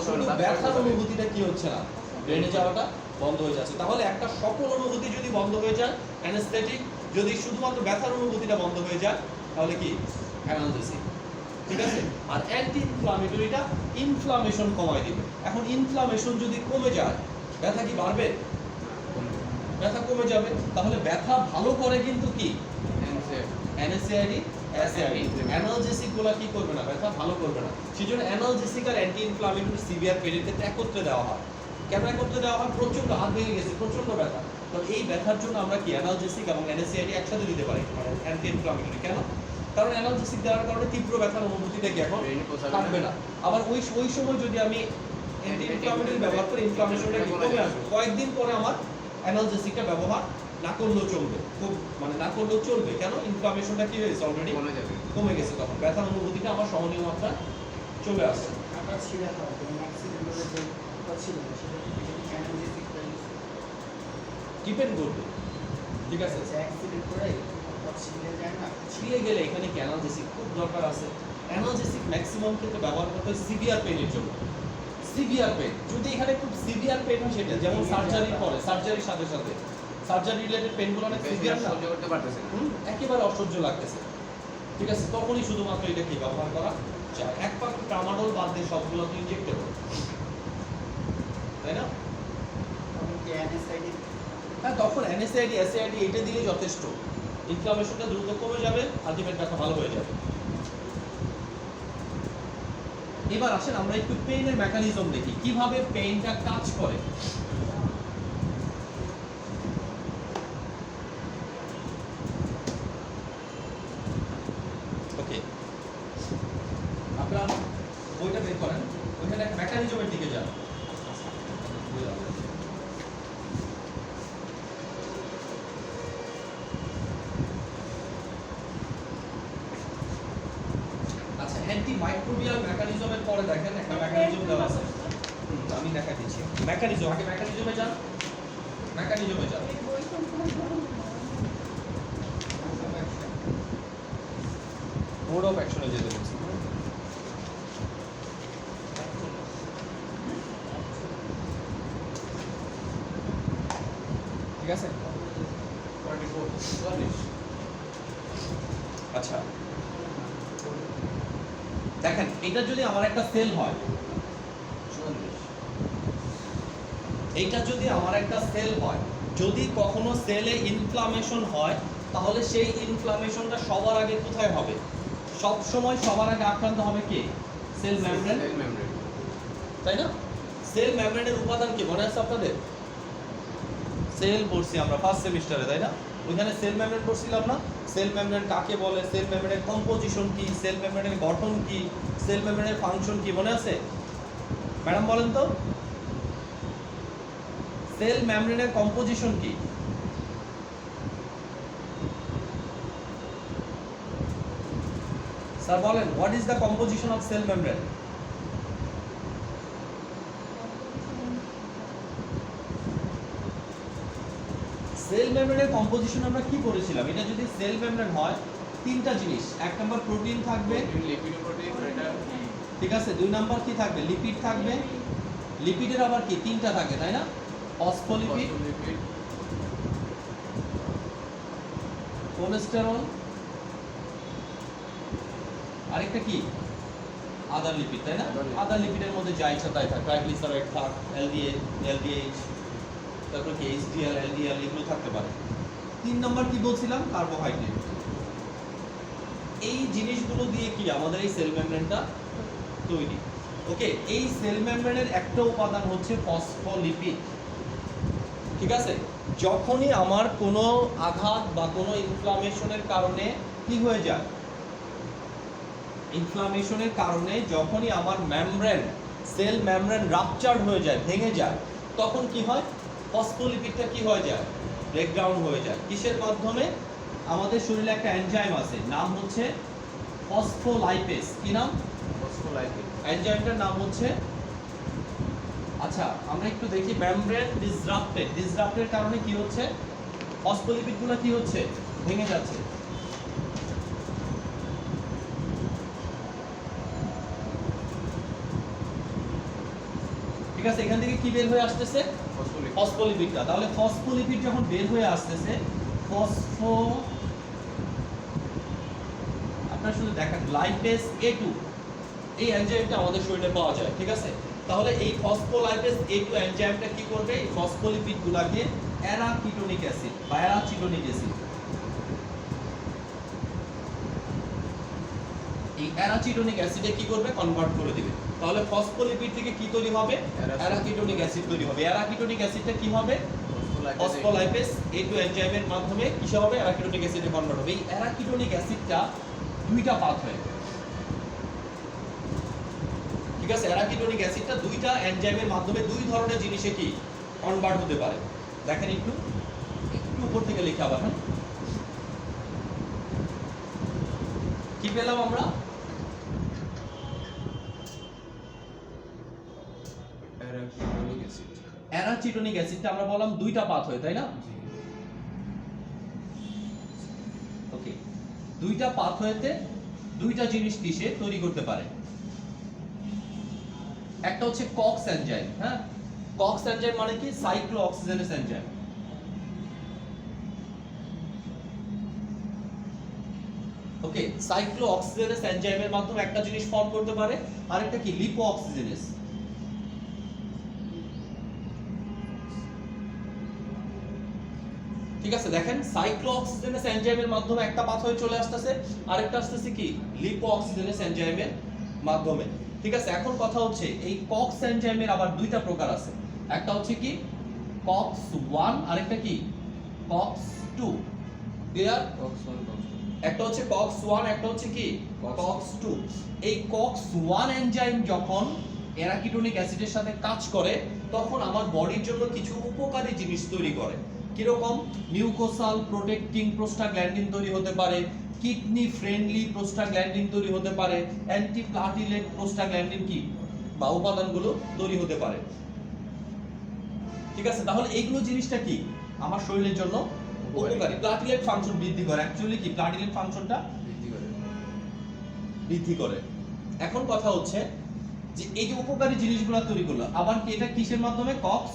শুধু ব্যথার অনুভূতিটা কি হচ্ছে না, ব্রেনে যাওয়াটা বন্ধ হয়ে যাচ্ছে। তাহলে একটা সকল অনুভূতি যদি বন্ধ হয়ে যায় অ্যানেস্থেটিক, যদি শুধুমাত্র ব্যথার অনুভূতিটা বন্ধ হয়ে যায় তাহলে কি অ্যানালজেসিক। ঠিক আছে, আর অ্যান্টি ইনফ্লামেটরিটা ইনফ্লামেশন কমায় দিবে। এখন ইনফ্লামেশন যদি কমে যায় ব্যথা কি বাড়বে, ব্যথা কমে যাবে। তাহলে ব্যথা ভালো করে কিন্তু কি এনএসএআইডি, অ্যানালজেসিক গুলা কি করবে না, ব্যথা ভালো করবে না। সেজন্য অ্যানালজেসিক আর অ্যান্টি ইনফ্লামেটরি সিভিয়ার পেনের ক্ষেত্রে একত্রে দেওয়া হয়। কেন একত্রে দেওয়া হয়? প্রচন্ড হাত ভেঙে গেছে, প্রচন্ড ব্যথা, তো এই ব্যথার জন্য আমরা কি অ্যানালজেসিক এবং এনএসএআইডি একসাথে দিতে পারি, মানে অ্যান্টি ইনফ্লামেটরি। কেন? কারণ অ্যানালজেসিক দেওয়ার কারণে তীব্র ব্যথার অনুভূতিটা কি এখন থাকবে না। আবার ওই সময় যদি আমি অ্যান্টি ইনফ্লামেটরি ব্যবহার করি ইনফ্লামেশনটা কি কমে আসবে। কয়েকদিন পরে আমার অ্যানালজেসিকটা ব্যবহার না করলেও চলবে, খুব মানে না করলেও চলবে। কেন? ইনফ্লামেশনটা কি হয়েছে, অলরেডি কমে গেছে, তখন ব্যথার অনুভূতিটা আমার সহনীয় মাত্রা চলে আসে। ডিপেন্ড করবে, ঠিক আছে, ছিঁড়ে গেলে এখানে কি অ্যানালজেসিক খুব দরকার আছে। অ্যানালজেসিক ম্যাক্সিমাম ক্ষেত্রে ব্যবহার করতে হয় সিভিয়ার পেনের জন্য। সিভিয়ার পেন, যদি এখানে খুব সিভিয়ার পেন হয় সেটা যেমন সার্জারির পরে, সার্জারির সাথে সাথে সার্জারি রিলেটেড পেনগুলো অনেক সিভিয়ার না,
সহ্য করতে পারতেছে না,
একেবারে অসহ্য লাগতেছে, ঠিক আছে, তখনই শুধুমাত্র এটা কি ব্যবহার করা যায়। এক পাক ট্রামাডোল বাদ দিয়ে সবগুলো তো ইনজেক্টেবল, তাই না? হ্যাঁ, তখন এনএসআইডি এসআইডি এটা দিলে যথেষ্ট, ইনফ্লামেশনটা দ্রুত কমে যাবে, আলটিমেট ব্যথা ভালো হয়ে যাবে। এবার আসেন আমরা একটু পেইনের মেকানিজম দেখি কিভাবে পেইনটা কাজ করে। ওকে, আপনারা বইটা বের করেন, ওইখানে মেকানিজমের দিকে যান। আচ্ছা, অ্যান্টিমাইক্রোবিয়াল মেকানিজমের পরে দেখেন একটা মেকানিজম দেওয়া আছে। আমি দেখা দিচ্ছি মেকানিজম, আগে মেকানিজমে যান, মেকানিজমে যান। মোড অফ অ্যাকশনে যেতে বলছি। ঠিক আছে,
44
আচ্ছা দেখেন এটা যদি আমার একটা সেল হয়,
44
এইটা যদি আমার একটা সেল হয়, যদি কখনো সেলে ইনফ্লামেশন হয় তাহলে সেই ইনফ্লামেশনটা সবার আগে কোথায় হবে? সব সময় সবার আগে আক্রান্ত হবে কে? Cell membrane,
cell membrane.
তাই না? সেল মেমব্রেনের উপাদান কি মনে আছে আপনাদের? সেল পড়ছি আমরা ফার্স্ট সেমিস্টারে, তাই না? ওইখানে সেল মেমব্রেন পড়ছিলাম না? সেল মেমব্রেন কাকে বলে, সেল মেমব্রেনের কম্পোজিশন কি, সেল মেমব্রেনের গঠন কি, সেল মেমব্রেনের ফাংশন কি মনে আছে? ম্যাডাম বলেন তো, সেল মেমব্রেনের কম্পোজিশন কি? স্যার বলেন, what is the composition of cell membrane? Cell মেমব্রেনের কম্পোজিশন আমরা কি করেছিলাম? এটা যদি সেল মেমব্রেন হয় তিনটা জিনিস, এক নাম্বার প্রোটিন থাকবে,
লিপিড প্রোটিন এটা
ঠিক আছে, দুই নাম্বার কি থাকবে? লিপিড থাকবে, লিপিডের আবার কি তিনটা থাকে তাই না? ফসফোলিপিড,
ফসফোলিপিড
কোলেস্টেরল, আরেকটা কি আদার লিপিড, তাই না?
Other lipid।
আদার লিপিডের মধ্যে যা ইচ্ছা তাই থাক, ট্রাইগ্লিসারাইড থাক, এলডিএ, এলডিএইচ, তারপর কি এইচডিএল, এলডিএল এগুলো থাকতে পারে। তিন নম্বর কি বলছিলাম? কার্বোহাইড্রেট। এই জিনিসগুলো দিয়ে কি আমাদের এই সেল মেমব্রেনটা তৈরি। ওকে, এই সেল মেমব্রেনের একটা উপাদান হচ্ছে ফসফোলিপিড। ঠিক আছে, যখনই আমার কোনো আঘাত বা কোনো ইনফ্লামেশনের কারণে কি হয়ে যায়, ইনফ্লামেশনের কারণে যখনই আমার মেমব্রেন, সেল মেমব্রেন রাপচার্ড হয়ে যায়, ভেঙে যায়, তখন কি হয়? ফসফোলিপিডটা কি হয়ে যায়? ব্রেকডাউন হয়ে যায়। কিসের মাধ্যমে? আমাদের শরীরে একটা এনজাইম আছে, নাম হচ্ছে ফসফোলাইপেজ। কি নাম?
ফসফোলাইপিড।
এনজাইমটার নাম হচ্ছে, আচ্ছা আমরা একটু দেখি, মেমব্রেন ডিসরাপ্টেড, ডিসরাপ্টের কারণে কি হচ্ছে? ফসফোলিপিডগুলো কি হচ্ছে? ভেঙে যাচ্ছে। ঠিক আছে, এখান থেকে কি বের হয়ে আসতেছে?
ফসফোলিপিড।
ফসফোলিপিডটা। তাহলে ফসফোলিপিড যখন বের হয়ে আসতেছে, ফসফো, আপনারা শুধু দেখেন লাইপেজ A2, এই এনজাইমটা আমাদের শরীরে পাওয়া যায়। ঠিক আছে, তাহলে এই ফসফোলাইপেজ A2 এনজাইমটা কি করবে? এই ফসফোলিপিডগুলোকে অ্যারাকিটোনিক অ্যাসিড বা অ্যারাচিটোনিক অ্যাসিড, এই অ্যারাচিটোনিক অ্যাসিডে কি করবে? কনভার্ট করে দিবে। তাহলে ফসফোলিপিড থেকে কি তৈরি হবে? অ্যারাকিটোনিক অ্যাসিড তৈরি হবে। অ্যারাকিটোনিক অ্যাসিডটা কি হবে? ফসফোলাইপেজ A2 এনজাইমের মাধ্যমে কিসে হবে? অ্যারাকিটোনিক অ্যাসিডে কনভার্ট হবে। এই অ্যারাকিটোনিক অ্যাসিডটা দুইটা পাথ হয়। ঠিক আছে, অ্যারাকিটোনিক অ্যাসিডটা দুইটা এনজাইমের মাধ্যমে দুই ধরনের জিনিসে কি কনভার্ট হতে পারে। দেখেন একটু একটু উপর থেকে লিখে আবার, হ্যাঁ কি পেলাম আমরা?
অ্যারাকিটোনিক অ্যাসিড।
অ্যারাচিটোনিক অ্যাসিডটা আমরা বললাম দুইটা পাথ হয়, তাই না? ওকে, দুইটা পাথ হইতে দুইটা জিনিস কিসে তৈরি করতে পারে? একটা হচ্ছে কক্স এনজাইম, হ্যাঁ, কক্স এনজাইম মানে কি? Cyclooxygenase enzyme. ওকে, সাইক্লোঅক্সিজেনেস এনজাইমের মাধ্যমে একটা জিনিস ফর্ম করতে পারে, আরেকটা কি? লিপোঅক্সিজেনেস। ঠিক আছে, দেখেন সাইক্লোঅক্সিজেনেস এনজাইমের মাধ্যমে একটা পাথওয়ে চলে আসতেছে, আরেকটা আসতেছে কি? লিপোঅক্সিজেনেস এনজাইমের মাধ্যমে। ঠিক আছে, এখন কথা হচ্ছে এই কক্স এনজাইমের আবার দুইটা প্রকার আছে। একটা হচ্ছে কি কক্স 1 আরেকটা কি কক্স 2। ক্লিয়ার? একটা হচ্ছে কক্স 1 একটা হচ্ছে কি কক্স 2। এই কক্স 1 এনজাইম যখন অ্যারাকিডোনিক অ্যাসিডের সাথে কাজ করে তখন আমার বডির জন্য কিছু উপকারী জিনিস তৈরি করে। কিরকম? মিউকোসাল প্রোটেক্টিং প্রোস্টাগ্ল্যান্ডিন তৈরি হতে পারে, কিডনি ফ্রেন্ডলি প্রোস্টাগ্ল্যান্ডিন তৈরি হতে পারে, অ্যান্টিপ্লাটিলেট প্রোস্টাগ্ল্যান্ডিন কি বা উপাদানগুলো তৈরি হতে পারে। ঠিক আছে, তাহলে এইগুলো জিনিসটা কি আমার শরীরের জন্য উপকারী। প্লাটিলেট ফাংশন বৃদ্ধি করে, অ্যাকচুয়ালি কি প্লাটিলেট ফাংশনটা বৃদ্ধি করে। এখন কথা হচ্ছে যে এই যে উপকারী জিনিসগুলো তৈরি করলো, আবার কি এটা কিসের মাধ্যমে? কক্স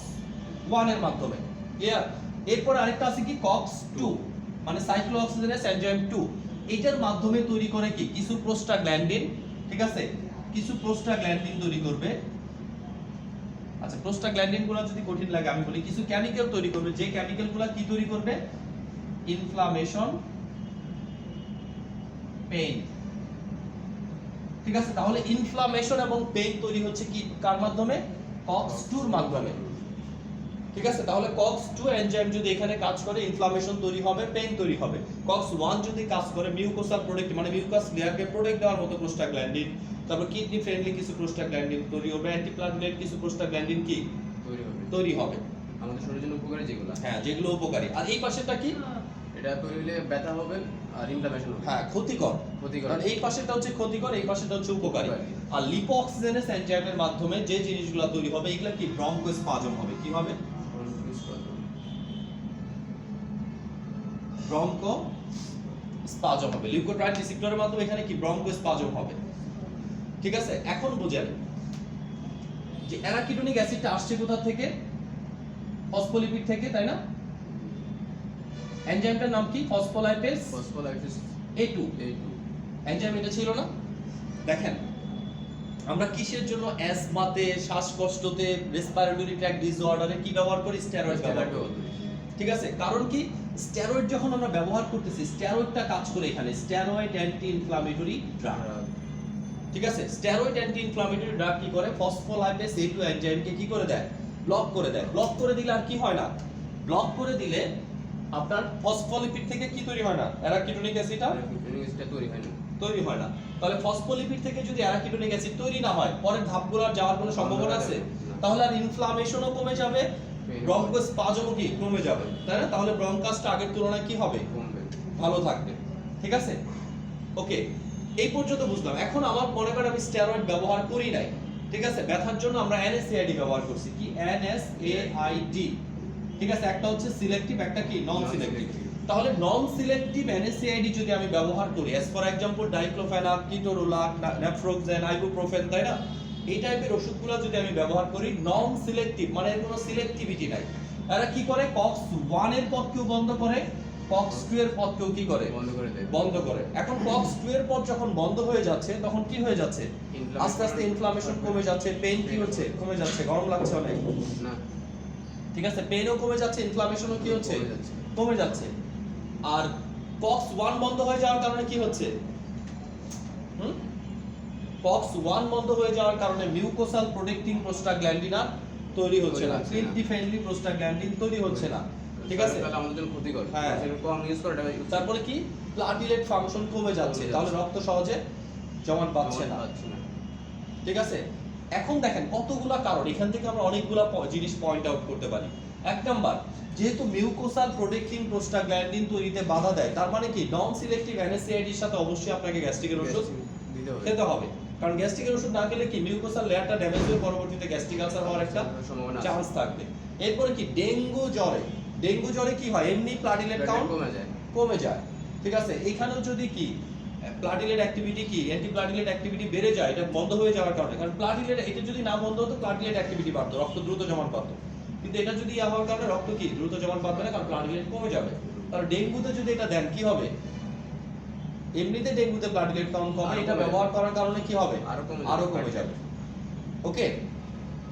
1 এর মাধ্যমে। ক্লিয়ার? এরপর আরেকটা আছে কি কক্স 2 মানে সাইক্লোঅক্সিজেনেস এনজাইম 2। এটার মাধ্যমে তৈরি করে কি কিছু প্রোস্টাগ্ল্যান্ডিন। ঠিক আছে, কিছু প্রোস্টাগ্ল্যান্ডিন তৈরি করবে। আচ্ছা, প্রোস্টাগ্ল্যান্ডিনগুলো যদি কঠিন লাগে আমি বলি, কিছু কেমিক্যাল তৈরি করবে, যে কেমিক্যালগুলো কি তৈরি করবে? Inflammation, pain. ঠিক আছে, তাহলে ইনফ্লামেশন এবং পেইন তৈরি হচ্ছে কি কার মাধ্যমে? কক্স 2 এর মাধ্যমে। ঠিক আছে, তাহলে কক্স 2 এনজাইম যদি এখানে কাজ করে ইনফ্লামেশন তৈরি হবে, পেইন তৈরি হবে। কক্স 1 যদি কাজ করে মিউকোসাল প্রোটেক্ট মানে মিউকাস লেয়ারকে প্রোটেক্ট দেওয়ার মতো প্রোস্টাগ্ল্যান্ডিন, তারপর কিডনি ফ্রেন্ডলি কিছু প্রোস্টাগ্ল্যান্ডিন তৈরি হবে, অ্যান্টিপ্লাটিলেট কিছু প্রোস্টাগ্ল্যান্ডিন কি তৈরি হবে
আমাদের শরীরের জন্য উপকারী যেগুলো।
হ্যাঁ, যেগুলো উপকারী। আর এই পাশেরটা কি?
এটা তৈরি হলে ব্যথা হবে আর ইনফ্লামেশন হবে।
হ্যাঁ, ক্ষতিকর। কারণ এই পাশেরটা হচ্ছে ক্ষতিকর, এই পাশেরটা হচ্ছে উপকারী। আর লিপোঅক্সিজেনেস এনজাইমের মাধ্যমে যে জিনিসগুলো তৈরি হবে এগুলা কি ব্রঙ্কোস্পাজম হবে। কি হবে? ব্রঙ্কোস্পাজম হবে। লিউকোট্রাইন রিসেপ্টরের মাধ্যমে এখানে কি ব্রঙ্কোস্পাজম হবে। ঠিক আছে, এখন বুঝেন যে অ্যারাকিডোনিক অ্যাসিডটা আসছে কোথা থেকে? ফসফোলিপিড থেকে, তাই না? এনজাইমটার নাম কি? Phospholipase A2। এনজাইম এটা ছিল না? দেখেন আমরা কিসের জন্য অ্যাজমাতে, শ্বাসকষ্টতে, রেসপিরেটরি ট্র্যাক্ট ডিসঅর্ডারে কি ব্যবহার করি? স্টেরয়েড ব্যবহার করি। ঠিক আছে, কারণ কি স্টেরয়েড যখন আমরা ব্যবহার করতেছি স্টেরয়েডটা কাজ করে এখানে স্টেরয়েড অ্যান্টি ইনফ্লামেটরি ড্রাগ। ঠিক আছে, স্টেরয়েড অ্যান্টি ইনফ্লামেটরি ড্রাগ কি করে? ফসফোলাইপেজ A2 এনজাইমকে কি করে দেয়? ব্লক করে দেয়। ব্লক করে দিলে আর কি হয় না? ব্লক করে দিলে আপনার ফসফোলিপিড থেকে কি তৈরি হয় না? অ্যারাকিডোনিক অ্যাসিড তৈরি হয় না। তাহলে ফসফোলিপিড থেকে যদি অ্যারাকিডোনিক অ্যাসিড তৈরি না হয় পরের ধাপগুলোর যাওয়ার কোনো সম্ভাবনা আছে? তাহলে আর ইনফ্লামেশনও কমে যাবে, ব্রঙ্কোস্পাজমও কি কমে যাবে, তাই না? তাহলে ব্রঙ্কাসটা আগের তুলনায় কি হবে? কমবে, ভালো থাকবে। ঠিক আছে, ওকে, এই পর্যন্ত বুঝলাম। এখন আমার মনে করেন আমি স্টেরয়েড ব্যবহার করি নাই, ঠিক আছে, ব্যথার জন্য আমরা NSAID ব্যবহার করছি। কি? NSAID। ঠিক আছে, একটা হচ্ছে সিলেক্টিভ, একটা কি নন সিলেক্টিভ। তাহলে নন সিলেক্টিভ NSAID যদি আমি ব্যবহার করি, as for example diclofenac, ketorolac, naproxen, ibuprofen, তাই না? এই টাইপের ওষুধগুলো যদি আমি ব্যবহার করি নন সিলেক্টিভ মানে এর কোনো সিলেক্টিভিটি নাই, এরা কি করে? কক্স 1 এর পথকেও বন্ধ করে, কক্স 2 এর পথকেও কি করে? বন্ধ করে। এখন কক্স 2 এর পথ যখন বন্ধ হয়ে যাচ্ছে তখন কি হয়ে যাচ্ছে? আস্তে আস্তে ইনফ্লামেশন কমে যাচ্ছে, পেইন কি হচ্ছে? কমে যাচ্ছে। গরম লাগছে অনেক না? ঠিক আছে, পেইনও কমে যাচ্ছে, ইনফ্লামেশনও কি হচ্ছে? কমে যাচ্ছে। আর কক্স 1 বন্ধ হয়ে যাওয়ার কারণে কি হচ্ছে? কক্স 1 বন্ধ হয়ে যাওয়ার কারণে মিউকোসাল প্রোটেক্টিং প্রোস্টাগ্ল্যান্ডিন আর তৈরি হচ্ছে না, কিডনি ফ্রেন্ডলি প্রোস্টাগ্ল্যান্ডিন তৈরি হচ্ছে না। ঠিক আছে, তাহলে আমাদের জন্য ক্ষতিকর। হ্যাঁ, কম ইউজ করে। তারপরে কি? প্লাটিলেট ফাংশন কমে যাচ্ছে, তাহলে রক্ত সহজে জমাট বাঁধছে না। ঠিক আছে, এখন দেখেন কতগুলা কারণ, এখান থেকে আমরা অনেকগুলা জিনিস পয়েন্ট আউট করতে পারি। এক নাম্বার, যেহেতু মিউকোসাল প্রোটেক্টিং প্রোস্টাগ্ল্যান্ডিন তৈরিতে বাধা দেয়, তার মানে কি নন সিলেক্টিভ NSAID এর সাথে অবশ্যই আপনাকে গ্যাস্ট্রিকের ওষুধ খেতে হবে। কারণ গ্যাস্ট্রিকের ওষুধ না খেলে কি মিউকোসাল লেয়ারটা ড্যামেজ হয়ে পরবর্তীতে গ্যাস্ট্রিক আলসার হওয়ার একটা চান্স থাকবে। এরপরে কি? ডেঙ্গু জ্বরে কি হয়? এমনি প্লাটিলেট কাউন্ট কমে যায়। ঠিক আছে, এখানেও যদি কি প্লাটিলেট অ্যাক্টিভিটি কি অ্যান্টিপ্লাটিলেট অ্যাক্টিভিটি বেড়ে যায়, এটা বন্ধ হয়ে যাওয়ার কারণে। কারণ প্লাটিলেট এটা যদি না বন্ধ হতো প্লাটিলেট অ্যাক্টিভিটি বাড়তো, রক্ত দ্রুত জমাট বাঁধতো। কিন্তু এটা যদি হওয়ার কারণে রক্ত কি দ্রুত জমাট বাঁধবে না, কারণ প্লাটিলেট কমে যাবে। তাহলে ডেঙ্গুতে যদি এটা দেন কি হবে? এমনিতে ডেঙ্গুতে প্লাটিলেট কাউন্ট কমে, এটা ব্যবহার করার কারণে কি হবে? আরো কমে যাবে। ওকে,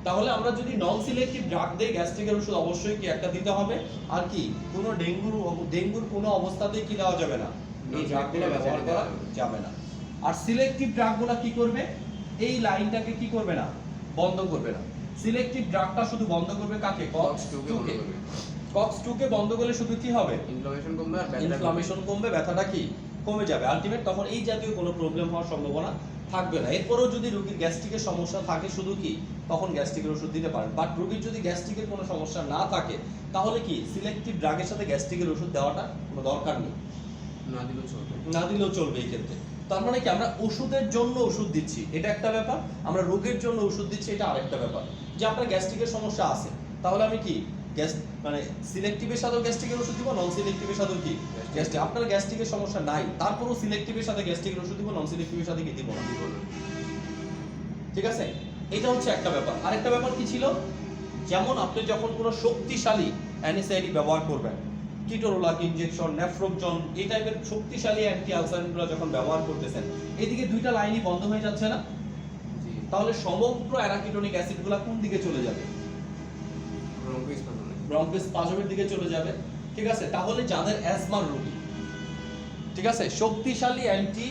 তাহলে আমরা যদি নন সিলেক্টিভ ড্রাগ দেই গ্যাস্ট্রিকের ওষুধ অবশ্যই কি একটা দিতে হবে। আর কি কোনো ডেঙ্গুর কোনো অবস্থাতেই কি দেওয়া যাবে না, এই ড্রাগগুলো ব্যবহার করা যাবে না। আর সিলেক্টিভ ড্রাগগুলো কি করবে? এই লাইনটাকে কি করবে না, বন্ধ করবে না। সিলেক্টিভ ড্রাগটা শুধু বন্ধ করবে কাকে, COX-2 কে। COX-2 কে বন্ধ করলে শুধু কি হবে,
ইনফ্লামেশন কমবে আর ব্যথাটা
ইনফ্লামেশন কমবে, ব্যথাটা কি কমে যাবে। আলটিমেট তখন এই জাতীয় কোনো প্রবলেম হওয়ার সম্ভাবনা থাকবে না। এরপরেও যদি রোগীর গ্যাস্ট্রিকের সমস্যা থাকে শুধু কি, তখন গ্যাস্ট্রিকের ওষুধ দিতে পারেন। বাট রোগীর যদি গ্যাস্ট্রিকের কোনো সমস্যা না থাকে তাহলে কি সিলেক্টিভ ড্রাগের সাথে গ্যাস্ট্রিকের ওষুধ দেওয়াটা কোনো দরকার নেই, না দিলেও চলবে এই ক্ষেত্রে। তার মানে কি আমরা ওষুধের জন্য ওষুধ দিচ্ছি, এটা একটা ব্যাপার, আমরা রোগের জন্য ওষুধ দিচ্ছি, এটা আরেকটা ব্যাপার। যে আপনার গ্যাস্ট্রিকের সমস্যা আছে, তাহলে আমি কি মানে সিলেক্টিভের সাথেও গ্যাস্ট্রিকের ওষুধ দিব, নন সিলেক্টিভের সাথেও কি গ্যাস্ট্রিক। আপনার গ্যাস্ট্রিকের সমস্যা নাই, তারপরও সিলেক্টিভের সাথে গ্যাস্ট্রিকের ওষুধ দিব, নন সিলেক্টিভের সাথে কি দিব না। ঠিক আছে, এটা হচ্ছে একটা ব্যাপার। আরেকটা ব্যাপার কি ছিল, যেমন আপনি যখন কোনো শক্তিশালী অ্যানিসাইডি ব্যবহার করবেন, কিটোরোলাক ইনজেকশন, নেফ্রোকজন, এই টাইপের শক্তিশালী অ্যান্টি আলসারিনগুলো যখন ব্যবহার করতেছেন, এদিকে দুইটা লাইনই বন্ধ হয়ে যাচ্ছে না, তাহলে সমগ্র অ্যারাকিটোনিক অ্যাসিডগুলো কোন দিকে চলে যাবে, ব্রঙ্কোস্পাজমের দিকে চলে যাবে। ঠিক আছে, তাহলে যাদের অ্যাজমার রোগী, ঠিক আছে, শক্তিশালী অ্যান্টি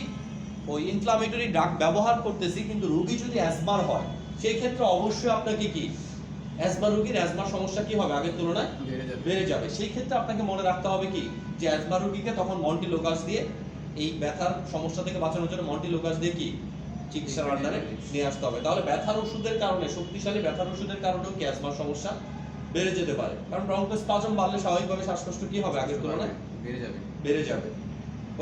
ওই ইনফ্লামেটরি ড্রাগ ব্যবহার করতেছি, কিন্তু রোগী যদি অ্যাজমার হয় সেই ক্ষেত্রে অবশ্যই আপনাকে কি, অ্যাজমা রোগীর অ্যাজমার সমস্যা কি হবে, আগের তুলনায় বেড়ে যাবে। সেই ক্ষেত্রে আপনাকে মনে রাখতে হবে কি, যে অ্যাজমা রোগীকে তখন মন্টিলোকাস দিয়ে, এই ব্যথার সমস্যা থেকে বাঁচানোর জন্য মন্টিলোকাস দিয়ে কি চিকিৎসার আন্ডারে নিয়ে আসতে হবে। তাহলে ব্যথার ওষুধের কারণে, শক্তিশালী ব্যথার ওষুধের কারণেও কি অ্যাজমার সমস্যা বেড়ে যেতে পারে, কারণ ব্রঙ্কোস্পাজম বাড়লে স্বাভাবিকভাবে শ্বাসকষ্ট কি হবে, আগের তুলনায় বেড়ে যাবে।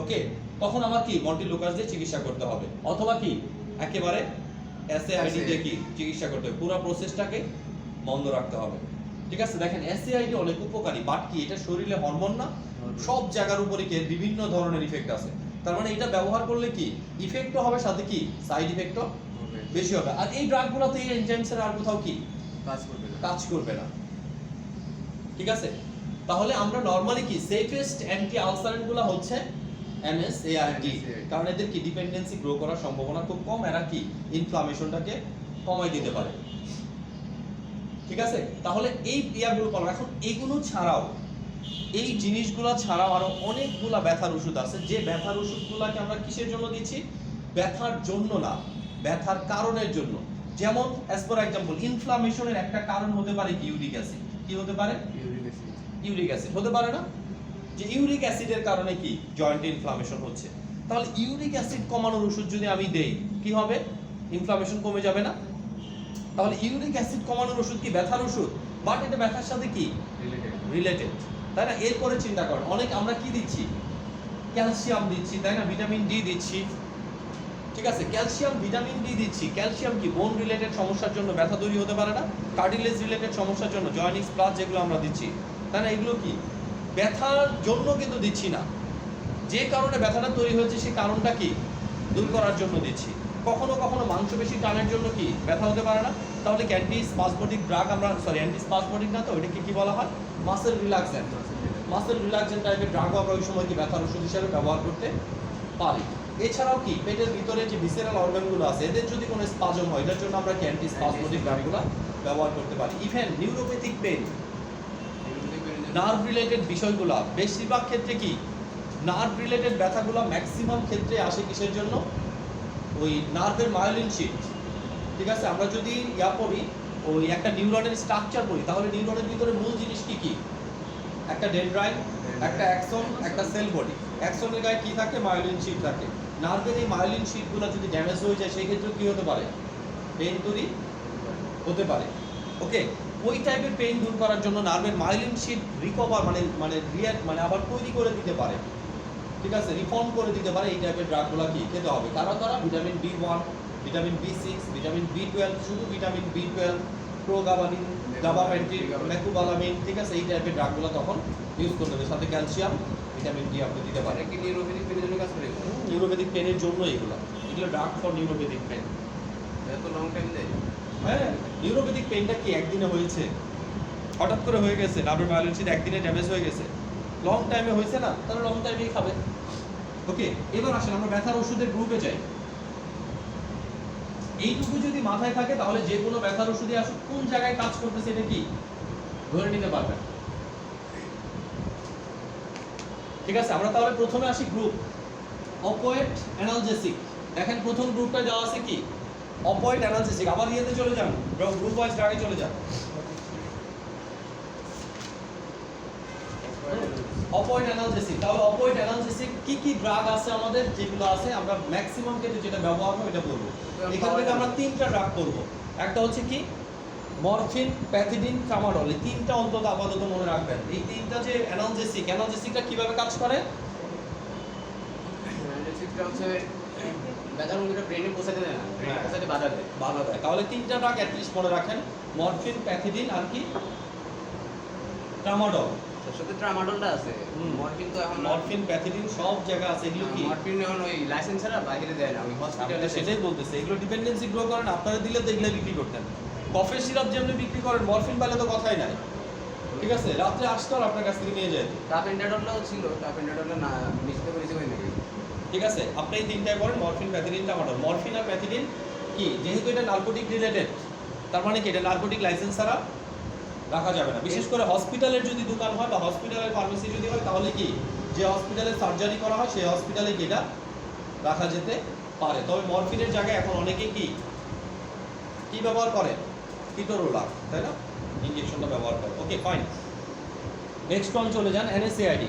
ওকে, তখন আমার কি মন্টিলোকাস দিয়ে চিকিৎসা করতে হবে, অথবা কি একেবারে এসএআইডি দিয়ে কি চিকিৎসা করতে হবে, পুরো প্রসেসটাকে বন্ধ রাখতে হবে। ঠিক আছে, দেখেন এসএআইডি অনেক উপকারী, বাট কি এটা শরীরে হরমোন না, সব জায়গার উপরে কি বিভিন্ন ধরনের ইফেক্ট আছে। তার মানে এটা ব্যবহার করলে কি ইফেক্টও হবে, সাথে কি সাইড ইফেক্টও বেশি হবে। আর এই ড্রাগগুলোতে এই এনজাইমসের আর কোথাও কি কাজ করবে না। ঠিক আছে, তাহলে আমরা নরমালি কি সেফেস্ট অ্যান্টি আলসারেন্ট গুলো হচ্ছে এমএসএআরডি, কারণ এদের কি ডিপেন্ডেন্সি গ্রো করার সম্ভাবনা খুব কম, এরা কি ইনফ্লামেশনটাকে কমাই দিতে পারে। ঠিক আছে, তাহলে এই ইয়াগুলো করলাম। এখন এগুলো ছাড়াও, এই জিনিসগুলো ছাড়াও আরো অনেকগুলা ব্যথার ওষুধ আছে, যে ব্যথার ওষুধগুলোকে আমরা কিসের জন্য দিচ্ছি, ব্যথার জন্য না, ব্যথার কারণের জন্য। যেমন অ্যাজ ফর एग्जांपल ইনফ্লামেশনের একটা কারণ হতে পারে কি ইউরিক অ্যাসিড, কি হতে পারে, ইউরিক অ্যাসিড হতে পারে না, যে ইউরিক অ্যাসিডের কারণে কি জয়েন্টে ইনফ্লামেশন হচ্ছে। তাহলে ইউরিক অ্যাসিড কমানোর ওষুধ যদি আমি দেই, কি হবে, ইনফ্লামেশন কমে যাবে না। তাহলে ইউরিক অ্যাসিড কমানোর ওষুধ কি ব্যথার ওষুধ, বাট এটা ব্যথার সাথে কি রিলেটেড, তাই না। এরপরে চিন্তা করেন, অনেক আমরা কি দিচ্ছি, ক্যালসিয়াম দিচ্ছি, তাই না, ভিটামিন ডি দিচ্ছি। ঠিক আছে, ক্যালসিয়াম ভিটামিন ডি দিচ্ছি, ক্যালসিয়াম কি বোন রিলেটেড সমস্যার জন্য ব্যথা তৈরি হতে পারে না, কার্টিলেজ রিলেটেড সমস্যার জন্য জয়েনিক্স প্লাস যেগুলো আমরা দিচ্ছি, তাই না, এগুলো কি ব্যথার জন্য কিন্তু দিচ্ছি না, যে কারণে ব্যথাটা তৈরি হয়েছে সেই কারণটা কি দূর করার জন্য দিচ্ছি। কখনো কখনো মাংসপেশি টানের জন্য কি ব্যথা হতে পারে না, তাহলে অ্যান্টি স্পাজমোটিক ড্রাগ আমরা, সরি অ্যান্টি স্পাজমোটিক না, তো এটাকে কি বলা হয়, মাসেল রিল্যাক্সেন্ট, মাসেল রিল্যাক্সেন্ট টাইপের ড্রাগও আমরা ওই সময় কি ব্যথার ওষুধ হিসেবে ব্যবহার করতে পারি। এছাড়াও কি পেটের ভিতরে যে ভিসেরাল অর্গানগুলো আছে, এদের যদি কোনো স্পাজম হয়, এটার জন্য আমরা কি অ্যান্টি স্পাজমোটিক ড্রাগগুলো ব্যবহার করতে পারি। Even neuropathic pain, nerve related বিষয়গুলো বেশিরভাগ ক্ষেত্রে কি, নার্ভ রিলেটেড ব্যথাগুলো ম্যাক্সিমাম ক্ষেত্রে আসে কিসের জন্য, ওই নার্ভের মায়োলিন শিট। ঠিক আছে, আমরা যদি ইয়া পড়ি, ওই একটা নিউরনের স্ট্রাকচার পড়ি, তাহলে নিউরনের ভিতরে মূল জিনিস কি কি, একটা ডেনড্রাইট, একটা অ্যাক্সন, একটা সেল বডি। অ্যাক্সনের গায়ে কি থাকে, মায়োলিন শিট থাকে। নার্ভের এই মায়োলিন শিটগুলো যদি ড্যামেজ হয়ে যায়, সেই ক্ষেত্রে কি হতে পারে, পেইন তৈরি হতে পারে। ওকে, ওই টাইপের পেইন দূর করার জন্য নার্ভের মায়োলিন শিট রিকভার মানে আবার তৈরি করে দিতে পারে, ঠিক আছে, রিফর্ম করে দিতে পারে। এই টাইপের ড্রাগগুলো কি খেতে হবে, কারা কারা, vitamin B1, vitamin B6, vitamin B12, শুধু ভিটামিন B12, প্রোগাবালিন, গাবাপেন্টিন, মেকুবালামিন, ঠিক আছে, এই টাইপের ড্রাগগুলো তখন ইউজ করতে হবে। সাথে ক্যালসিয়াম, ভিটামিন ডি আপনি দিতে পারেন।
কি নিউরোপ্যাথিক পেনের জন্য কাজ করে,
নিউরোপ্যাথিক পেনের জন্য এগুলো ড্রাগ ফর নিউরোপ্যাথিক পেন।
এত লং টাইম দেয়,
হ্যাঁ, নিউরোপ্যাথিক পেনটা কি একদিনে হয়েছে, হঠাৎ করে হয়ে গেছে, নার্ভের মায়োলিন শিট একদিনে ড্যামেজ হয়ে গেছে, লং টাইমে হয়েছে না, তাহলে লং টাইমেই খাবে। ওকে, এবার আসেন আমরা ব্যথার ওষুধের গ্রুপে যাই। এইটুকু যদি মাথায় থাকে, তাহলে যে কোনো ব্যথার ওষুধই আসুক, কোন জায়গায় কাজ করতেছে এটা কি ধরে নিতে পারবেন। ঠিক আছে, আমরা তাহলে প্রথমে আসি গ্রুপ অপয়েড অ্যানালজেসিক। দেখেন প্রথম গ্রুপটা দেওয়া আছে কি অপয়েড অ্যানালজেসিক, আবার ইয়েতে চলে যান, গ্রুপ ওয়াইজ ড্রাগে চলে যান। অপয়েড অ্যানালজেসিক, তাহলে অপয়েড অ্যানালজেসিক কি কি ড্রাগ আছে আমাদের, যেগুলো আছে আমরা ম্যাক্সিমাম ক্ষেত্রে যেটা ব্যবহার হবে এটা বলবো। এখান থেকে আমরা 3টা ড্রাগ করব। একটা হচ্ছে কি মরফিন, প্যাথিডিন, ট্রামাডল, এই 3টা অন্তত আপাতত মনে রাখবেন। এই 3টা যে অ্যানালজেসিক, অ্যানালজেসিকটা কিভাবে কাজ করে?
অ্যানালিসিসটা হচ্ছে ব্যথার মুখটা ব্রেনে পৌঁছাতে দেয় না, ব্রেনে
হ্যাঁ।
পৌঁছাতে বাধা দেয়।
ভালো দেয়। তাহলে 3টা ড্রাগ অ্যাটলিস্ট মনে রাখেন, মরফিন, প্যাথিডিন আর কি ট্রামাডল।
তার সাথে ট্রামাডলটা আছে।
হুম।
মরফিন তো এখন
মরফিন, প্যাথিডিন সব জায়গা আছে, এগুলো কি
মরফিন এখন ওই লাইসেন্স ছাড়া বাইরে দেয় না, ওই
আপনারা
হসপিটালে
সেটাই বলতেছে, এগুলো ডিপেন্ডেন্সি গ্রো করেন, আপনারা দিলে তো এগুলো বিক্রি করতেন। কফের সিরাপ যেমনি বিক্রি করেন, মরফিন পাইলে তো কথাই নাই, ঠিক আছে? রাত্রে আসতো আর আপনার কাছ থেকে নিয়ে যেত,
টাপ এন্ডাডলটাও ছিল, টাপ এন্ডাডলটা না মিশতে করেছে ওই নাকি।
ঠিক আছে? আপনি এই 3টায় করেন, মরফিন, প্যাথিডিন, ট্রামাডল। মরফিন আর প্যাথিডিন কি, যেহেতু এটা নার্কোটিক রিলেটেড, তার মানে কি এটা নার্কোটিক লাইসেন্স ছাড়া রাখা যাবে না। বিশেষ করে হসপিটালের যদি দোকান হয় বা হসপিটালের ফার্মেসি যদি হয়, তাহলে কি যে হসপিটালে সার্জারি করা হয় সেই হসপিটালে কি এটা রাখা যেতে পারে। তবে মরফিনের জায়গায় এখন অনেকে কি কি ব্যবহার করে, কিটোরোলাক, তাই না, ইনজেকশনটা ব্যবহার করে। ওকে ফাইন, নেক্সট ওয়ান চলে যান, এনএসএআইডি।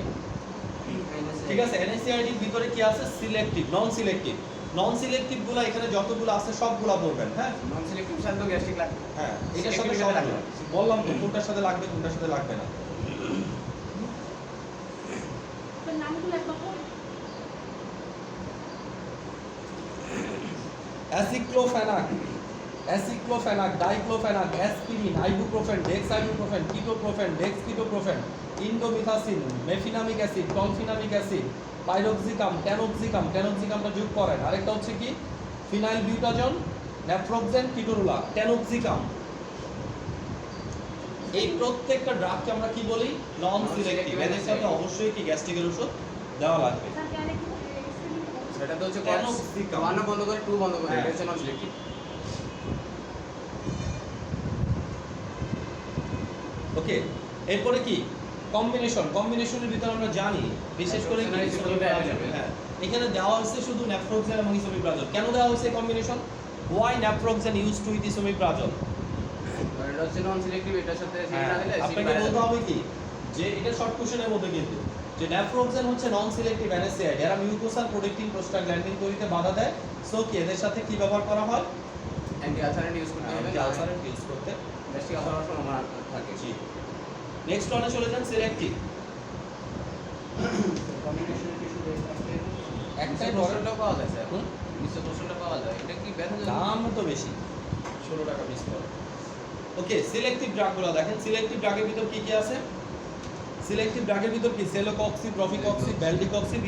ঠিক আছে, এনএসএআইডির ভিতরে কি আছে? সিলেক্টিভ, নন সিলেক্টিভ। নন সিলেক্টিভ গুলো এখানে যতগুলো আছে সবগুলা পড়বেন, হ্যাঁ
নন সিলেক্টিভ সাথে তো গ্যাস্ট্রিক লাগে।
হ্যাঁ, এটার সাথে
Selective
সব
লাগবে।
বললাম তো কোনটার সাথে লাগবে কোনটার সাথে লাগবে না। Aceclofenac, aceclofenac, diclofenac, aspirin, ibuprofen, dexibuprofen, ketoprofen, dexketoprofen, indomethacin, mefenamic acid, tolfenamic acid, piroxicam, tenoxicam, ট্যানোক্সিকামটা যোগ করেন। আরেকটা হচ্ছে কি ফিনাইল বিউটাজন, ন্যাফ্রোক্সেন, কিটোরোলাক, ট্যানোক্সিকাম। এই প্রত্যেকটা ড্রাগকে আমরা কি বলি? নন সিলেক্টিভ। এদের সাথে অবশ্যই কি গ্যাস্ট্রিকের ওষুধ দেওয়া লাগবে।
সেটা তো হচ্ছে
Canoxicum।
1 বন্ধ করে 2 বন্ধ করে,
হ্যাঁ।
এটা হচ্ছে নন সিলেক্টিভ।
ওকে, এরপরে কি কম্বিনেশন, কম্বিনেশনের ভিতরে আমরা জানি বিশেষ করে কি
Naproxen আর isomeprazole।
হ্যাঁ, এখানে দেওয়া হয়েছে শুধু ন্যাফ্রোক্সেন এবং ইসোমিপ্রাজল। কেন দেওয়া হয়েছে combination? Why naproxen use to with esomeprazole?
আর এটা হচ্ছে নন সিলেক্টিভ, এটার সাথে সিল
হ্যাঁ,
না দিলে সিল
আপনাকে
বাইরে
বলতে
যাবে।
হবে কি যে এটা শর্ট কোশ্চেনের মধ্যে কিন্তু যে ন্যাফ্রোক্সেন হচ্ছে নন সিলেক্টিভ অ্যানেসিয়াইড, এরা মিউকোসাল প্রোটেক্টিং প্রোস্টাগ্ল্যান্ডিন তৈরিতে বাধা দেয়। সো কি এদের সাথে কি ব্যবহার করা হয়?
অ্যান্টি আলসারেন্ট ইউজ করতে হবে,
অ্যালসারেন্ট ইউজ করতে।
গ্যাস্ট্রিক আলসার হওয়ার সম্ভাবনা থাকে।
জি, নেক্সট ওয়ানে চলে যান, সিলেক্টিভ। একটাই বড়
পোর্শনটাও পাওয়া যায় স্যার,
হুম?
মিশ্র পোর্শনটা পাওয়া যায়। এটা কি ব্যথা জন্য?
দাম তো বেশি, 16 টাকা পিস করে। ওকে, সিলেক্টিভ ড্রাগগুলো দেখেন, সিলেক্টিভ ড্রাগের ভিতর কি কি আছে? সিলেক্টিভ ড্রাগের ভিতর কি সেলোকক্সি, প্রফিকক্সি, ভ্যালডিকক্সি,